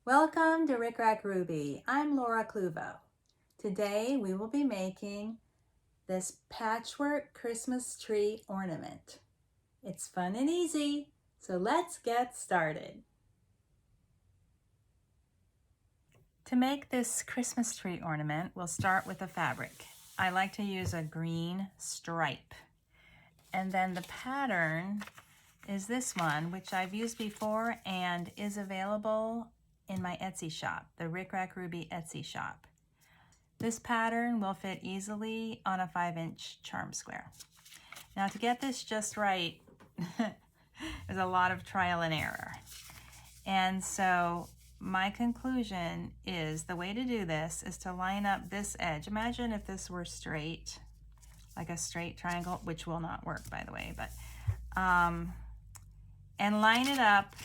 Welcome to Rick Rack Ruby. I'm Laura Cluvo. Today we will be making this patchwork Christmas tree ornament. It's fun and easy, so let's get started. To make this Christmas tree ornament, we'll start with the fabric. I like to use a green stripe. And then the pattern is this one, which I've used before and is available in my Etsy shop, the Rick Rack Ruby Etsy shop. This pattern will fit easily on a 5-inch charm square. Now to get this just right, there's a lot of trial and error. And so my conclusion is the way to do this is to line up this edge. Imagine if this were straight, like a straight triangle, which will not work by the way, but and line it up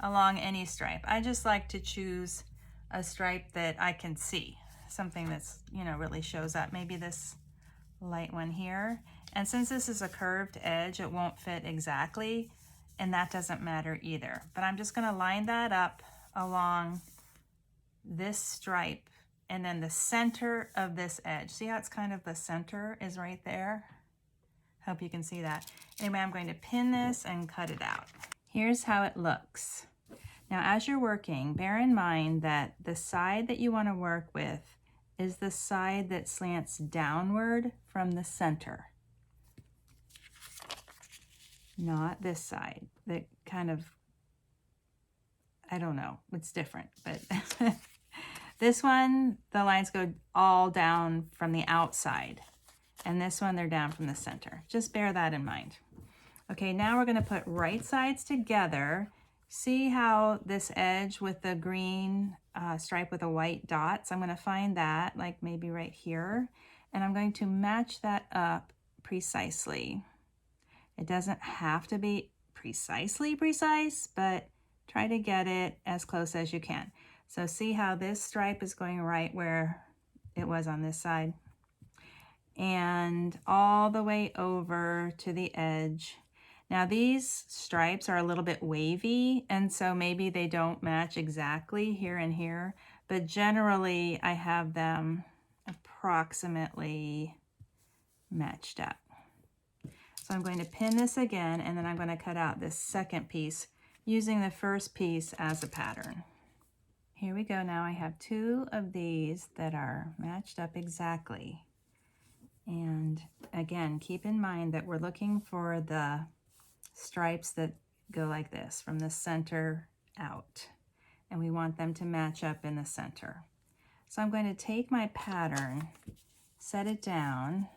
along any stripe. I just like to choose a stripe that I can see, something that's, really shows up. Maybe this light one here. And since this is a curved edge, it won't fit exactly, and that doesn't matter either. But I'm just gonna line that up along this stripe and then the center of this edge. See how it's kind of the center is right there? Hope you can see that. Anyway, I'm going to pin this and cut it out. Here's how it looks. Now, as you're working, bear in mind that the side that you want to work with is the side that slants downward from the center. Not this side. That kind of, I don't know, it's different, but this one, the lines go all down from the outside. And this one, they're down from the center. Just bear that in mind. Okay, now we're gonna put right sides together. See how this edge with the green stripe with a white dot, so I'm gonna find that, like maybe right here, and I'm going to match that up precisely. It doesn't have to be precisely precise, but try to get it as close as you can. So see how this stripe is going right where it was on this side, and all the way over to the edge. Now these stripes are a little bit wavy, and so maybe they don't match exactly here and here, but generally I have them approximately matched up. So I'm going to pin this again, and then I'm going to cut out this second piece using the first piece as a pattern. Here we go. Now I have 2 of these that are matched up exactly. And again, keep in mind that we're looking for the stripes that go like this from the center out, and we want them to match up in the center. So I'm going to take my pattern, set it down,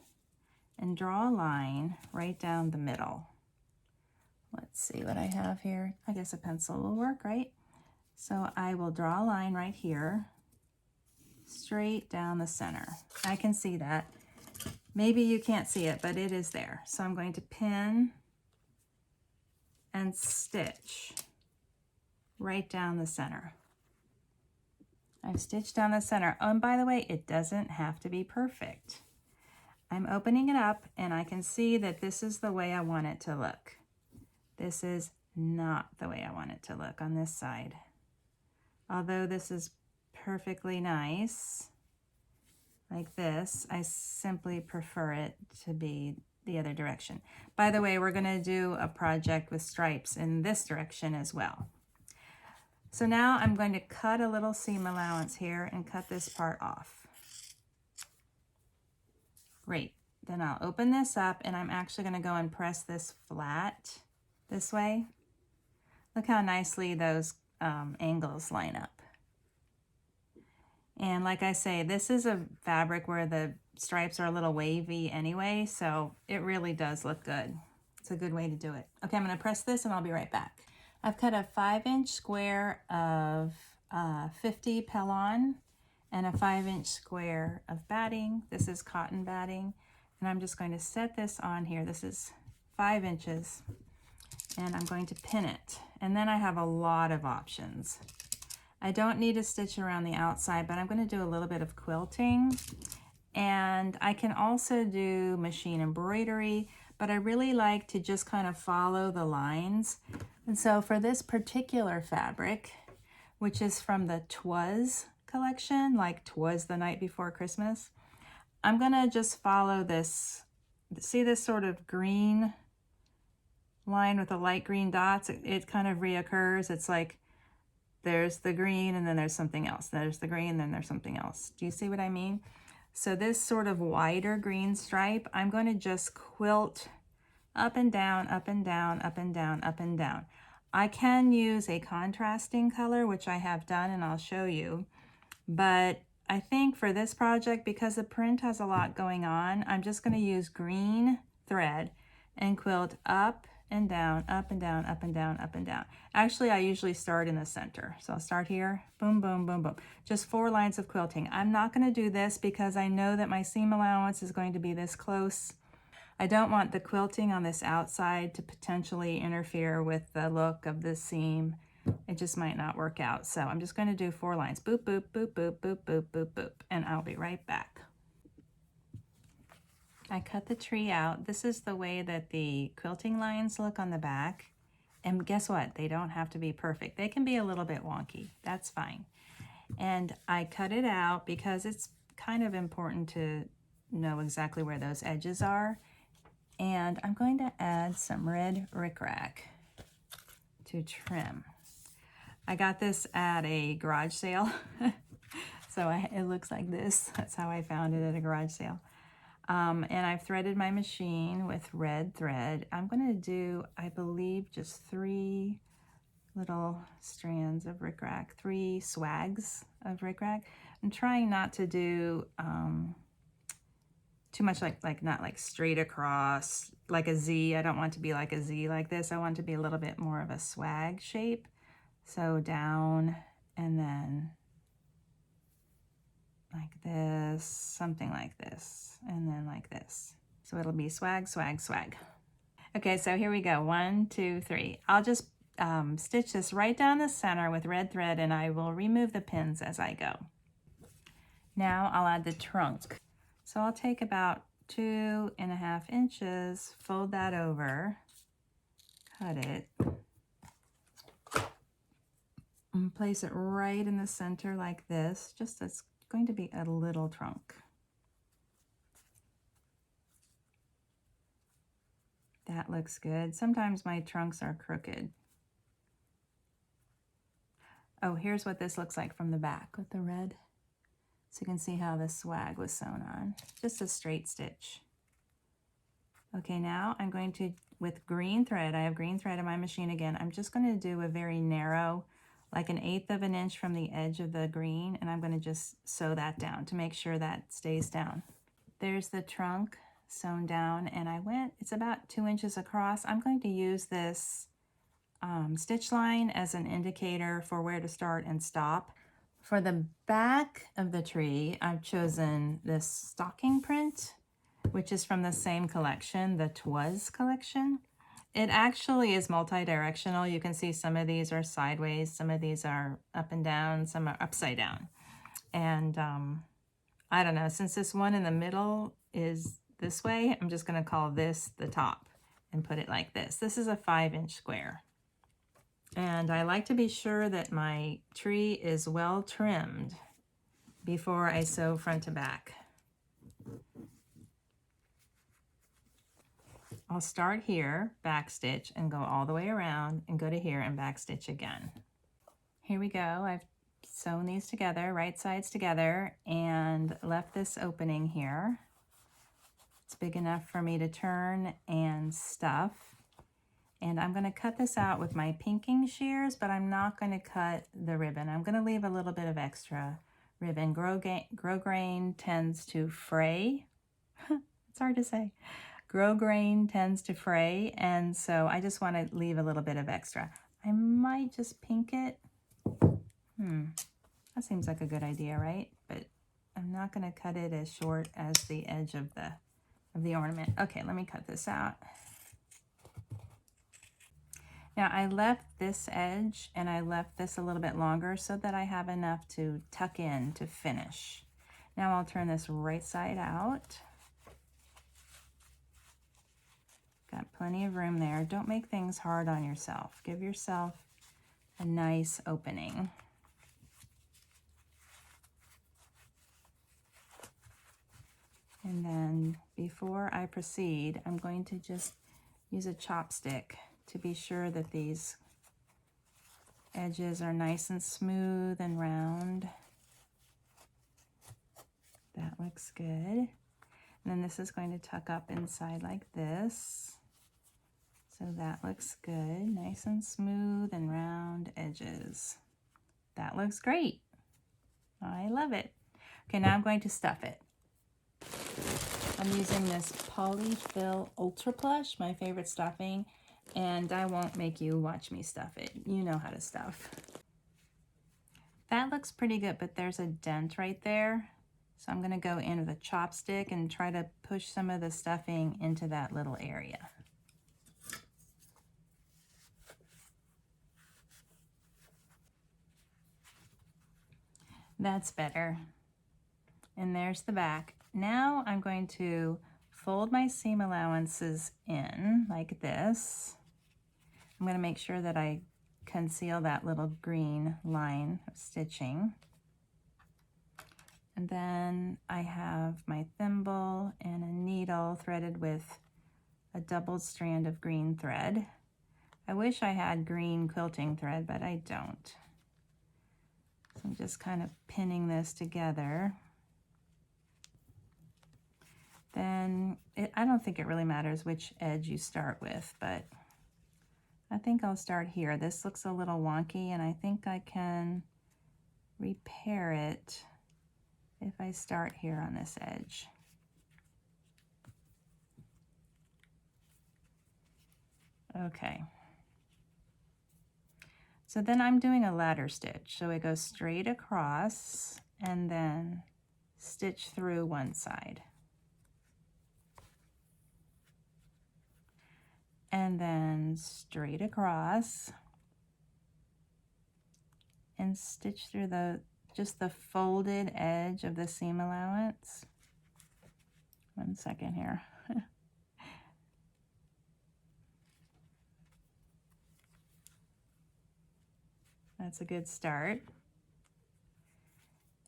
and draw a line right down the middle. Let's see what I have here. I guess a pencil will work, right? So I will draw a line right here, straight down the center. I can see that. Maybe you can't see it, but it is there. So I'm going to pin and stitch right down the center. I've stitched down the center. Oh, and by the way, it doesn't have to be perfect. I'm opening it up and I can see that this is the way I want it to look. This is not the way I want it to look on this side. Although this is perfectly nice, like this, I simply prefer it to be the other direction. By the way, we're going to do a project with stripes in this direction as well. So now I'm going to cut a little seam allowance here and cut this part off. Great. Then I'll open this up, and I'm actually going to go and press this flat this way. Look how nicely those angles line up. And like I say, this is a fabric where the stripes are a little wavy anyway, so it really does look good. It's a good way to do it. Okay, I'm going to press this and I'll be right back. I've cut a 5-inch square of 50 Pellon and a 5-inch square of batting. This is cotton batting, and I'm just going to set this on here. This is 5 inches, and I'm going to pin it. And then I have a lot of options. I don't need to stitch around the outside, but I'm going to do a little bit of quilting, and I can also do machine embroidery, but I really like to just kind of follow the lines. And so for this particular fabric, which is from the Twas collection, like 'Twas the Night Before Christmas. I'm gonna just follow this, see this sort of green line with the light green dots? It kind of reoccurs. It's like there's the green and then there's something else. There's the green and then there's something else. Do you see what I mean? So this sort of wider green stripe, I'm going to just quilt up and down, up and down, up and down, up and down. I can use a contrasting color, which I have done and I'll show you. But I think for this project, because the print has a lot going on, I'm just going to use green thread and quilt up and down, up and down, up and down, up and down. Actually, I usually start in the center. So I'll start here, boom, boom, boom, boom. Just 4 lines of quilting. I'm not going to do this because I know that my seam allowance is going to be this close. I don't want the quilting on this outside to potentially interfere with the look of the seam. It just might not work out. So I'm just going to do 4 lines. Boop, boop, boop, boop, boop, boop, boop, boop. And I'll be right back. I cut the tree out. This is the way that the quilting lines look on the back. And guess what? They don't have to be perfect. They can be a little bit wonky. That's fine. And I cut it out because it's kind of important to know exactly where those edges are. And I'm going to add some red rickrack to trim. I got this at a garage sale. So it looks like this. That's how I found it at a garage sale. And I've threaded my machine with red thread. I'm going to do, I believe, just 3 little strands of rickrack, 3 swags of rickrack. I'm trying not to do too much not like straight across, like a Z. I don't want to be like a Z like this. I want to be a little bit more of a swag shape. So down and then like this, something like this, and then like this. So it'll be swag, swag, swag. Okay, so here we go. 1, 2, 3. I'll just stitch this right down the center with red thread, and I will remove the pins as I go. Now I'll add the trunk. So I'll take about 2.5 inches, fold that over, cut it, and place it right in the center like this. Just it's going to be a little trunk. That looks good. Sometimes my trunks are crooked. Oh, here's what this looks like from the back with the red. So you can see how the swag was sewn on. Just a straight stitch. Okay, now I'm going to, with green thread, I have green thread in my machine again, I'm just going to do a very narrow, like 1/8 of an inch from the edge of the green, and I'm going to just sew that down to make sure that stays down. There's the trunk sewn down, and it's about 2 inches across. I'm going to use this stitch line as an indicator for where to start and stop. For the back of the tree, I've chosen this stocking print, which is from the same collection, the Twas collection. It actually is multi-directional. You can see some of these are sideways, some of these are up and down, some are upside down. And I don't know, since this one in the middle is this way, I'm just gonna call this the top and put it like this. This is a 5-inch square. And I like to be sure that my tree is well trimmed before I sew front to back. I'll start here, back stitch, and go all the way around and go to here and back stitch again. Here we go. I've sewn these together, right sides together, and left this opening here. It's big enough for me to turn and stuff. And I'm going to cut this out with my pinking shears, but I'm not going to cut the ribbon. I'm going to leave a little bit of extra ribbon. Grosgrain tends to fray. It's hard to say. Grosgrain tends to fray, and so I just want to leave a little bit of extra. I might just pink it. That seems like a good idea, right? But I'm not going to cut it as short as the edge of the ornament. Okay, let me cut this out. Now I left this edge and I left this a little bit longer so that I have enough to tuck in to finish. Now I'll turn this right side out. Got plenty of room there. Don't make things hard on yourself. Give yourself a nice opening. And then before I proceed, I'm going to just use a chopstick to be sure that these edges are nice and smooth and round. That looks good. And then this is going to tuck up inside like this. So that looks good. Nice and smooth and round edges. That looks great. I love it. Okay, now I'm going to stuff it. I'm using this Polyfill Ultra Plush, my favorite stuffing, and I won't make you watch me stuff it. You know how to stuff. That looks pretty good, but there's a dent right there. So I'm going to go in with a chopstick and try to push some of the stuffing into that little area. That's better. And there's the back. Now I'm going to fold my seam allowances in like this. I'm going to make sure that I conceal that little green line of stitching. And then I have my thimble and a needle threaded with a doubled strand of green thread. I wish I had green quilting thread, but I don't. So I'm just kind of pinning this together. Then I don't think it really matters which edge you start with, but I think I'll start here. This looks a little wonky, and I think I can repair it if I start here on this edge. Okay. So then I'm doing a ladder stitch. So it goes straight across and then stitch through one side. And then straight across and stitch through just the folded edge of the seam allowance. 1 second here. That's a good start.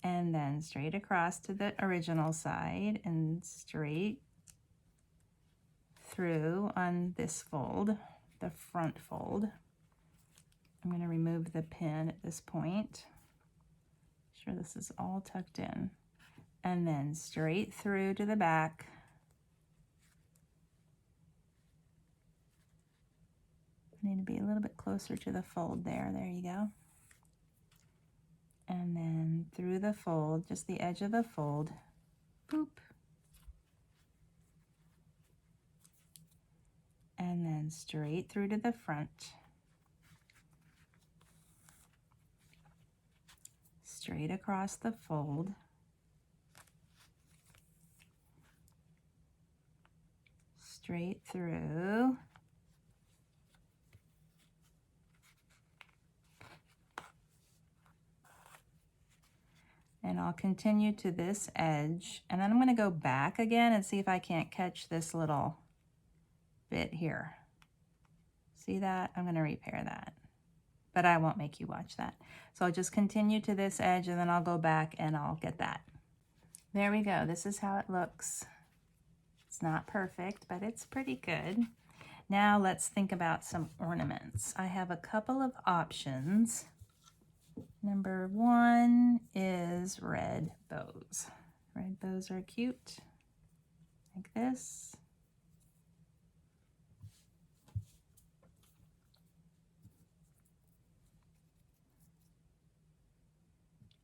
And then straight across to the original side and straight through on this fold, the front fold. I'm going to remove the pin at this point. Sure this is all tucked in. And then straight through to the back. I need to be a little bit closer to the fold there. There you go. And then through the fold, just the edge of the fold. Boop. And then straight through to the front. Straight across the fold. Straight through. And I'll continue to this edge, and then I'm going to go back again and see if I can't catch this little bit here. See that? I'm going to repair that, but I won't make you watch that. So I'll just continue to this edge, and then I'll go back and I'll get that. There we go. This is how it looks. It's not perfect, but it's pretty good. Now let's think about some ornaments. I have a couple of options. Number 1 is red bows. Red bows are cute, like this.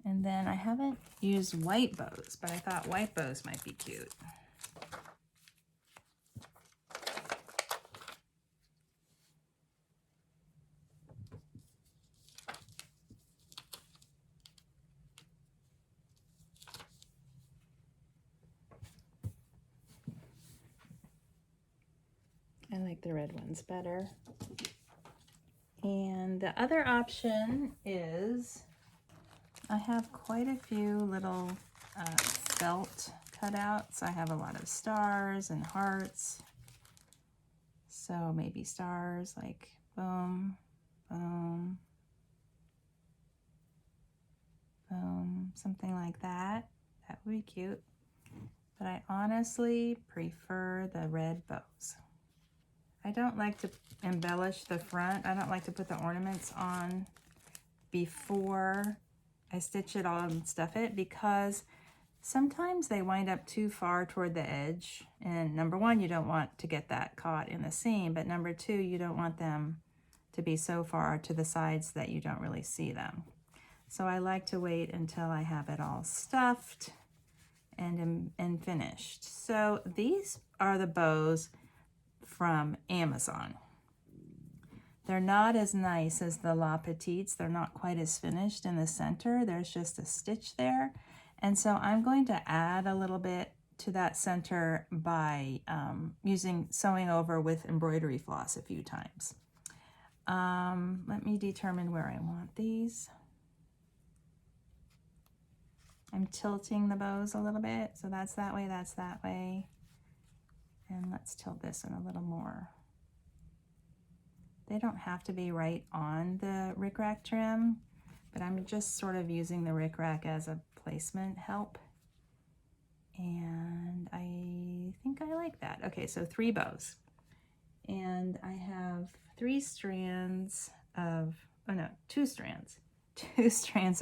And then I haven't used white bows, but I thought white bows might be cute. I like the red ones better. And the other option is I have quite a few little felt cutouts. I have a lot of stars and hearts. So maybe stars like boom, boom, boom, something like that. That would be cute. but I honestly prefer the red bows. I don't like to embellish the front. I don't like to put the ornaments on before I stitch it all and stuff it, because sometimes they wind up too far toward the edge. And number one, you don't want to get that caught in the seam, but number two, you don't want them to be so far to the sides that you don't really see them. So I like to wait until I have it all stuffed and finished. So these are the bows from Amazon. They're not as nice as the La Petites. They're not quite as finished in the center. There's just a stitch there. And so I'm going to add a little bit to that center by sewing over with embroidery floss a few times. Let me determine where I want these. I'm tilting the bows a little bit. So that's that way, that's that way. And let's tilt this in a little more. They don't have to be right on the rickrack trim, but I'm just sort of using the rickrack as a placement help. And I think I like that. Okay, so 3 bows. And I have 2 strands of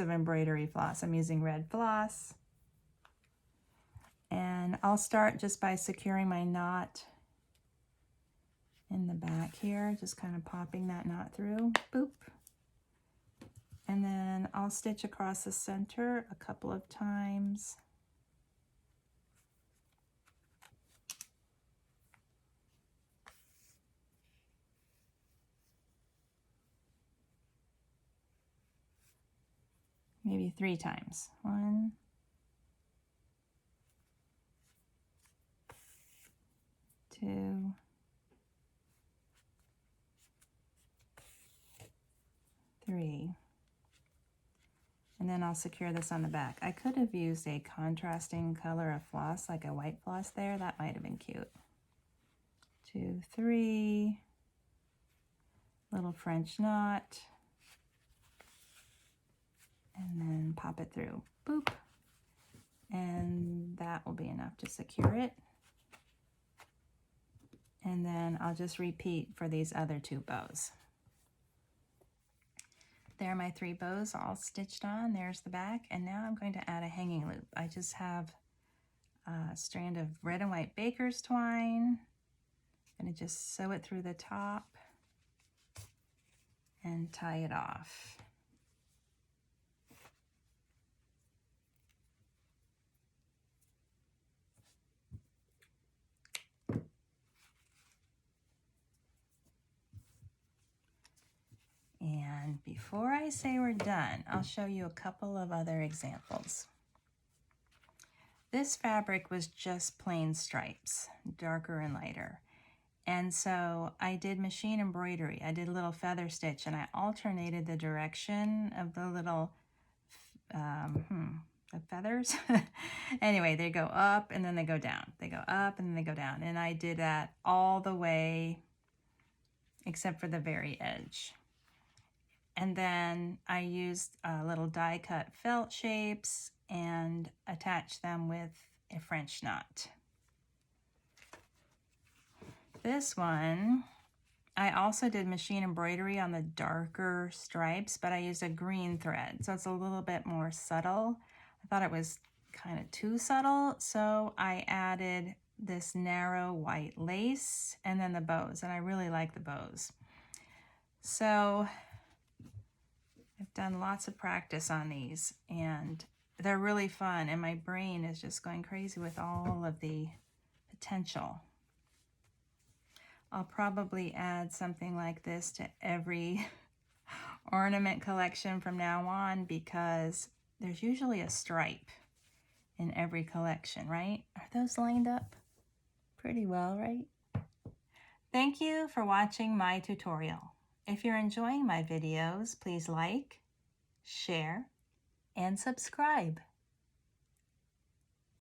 embroidery floss. I'm using red floss. And I'll start just by securing my knot in the back here, just kind of popping that knot through, boop. And then I'll stitch across the center a couple of times. Maybe 3 times. 1, 2, 3. And then I'll secure this on the back. I could have used a contrasting color of floss, like a white floss there. That might have been cute. 2, 3. Little French knot. And then pop it through. Boop. And that will be enough to secure it. And then I'll just repeat for these other 2 bows. There are my 3 bows all stitched on. There's the back. And now I'm going to add a hanging loop. I just have a strand of red and white baker's twine. I'm going to just sew it through the top and tie it off. And before I say we're done, I'll show you a couple of other examples. This fabric was just plain stripes, darker and lighter. And so I did machine embroidery. I did a little feather stitch, and I alternated the direction of the little the feathers. Anyway, they go up and then they go down. They go up and then they go down. And I did that all the way except for the very edge. And then I used little die cut felt shapes and attached them with a French knot. This one, I also did machine embroidery on the darker stripes, but I used a green thread, so it's a little bit more subtle. I thought it was kind of too subtle, so I added this narrow white lace and then the bows, and I really like the bows. So I've done lots of practice on these, and they're really fun, and my brain is just going crazy with all of the potential. I'll probably add something like this to every ornament collection from now on, because there's usually a stripe in every collection, right? Are those lined up pretty well, right? Thank you for watching my tutorial. If you're enjoying my videos, please like, share, and subscribe.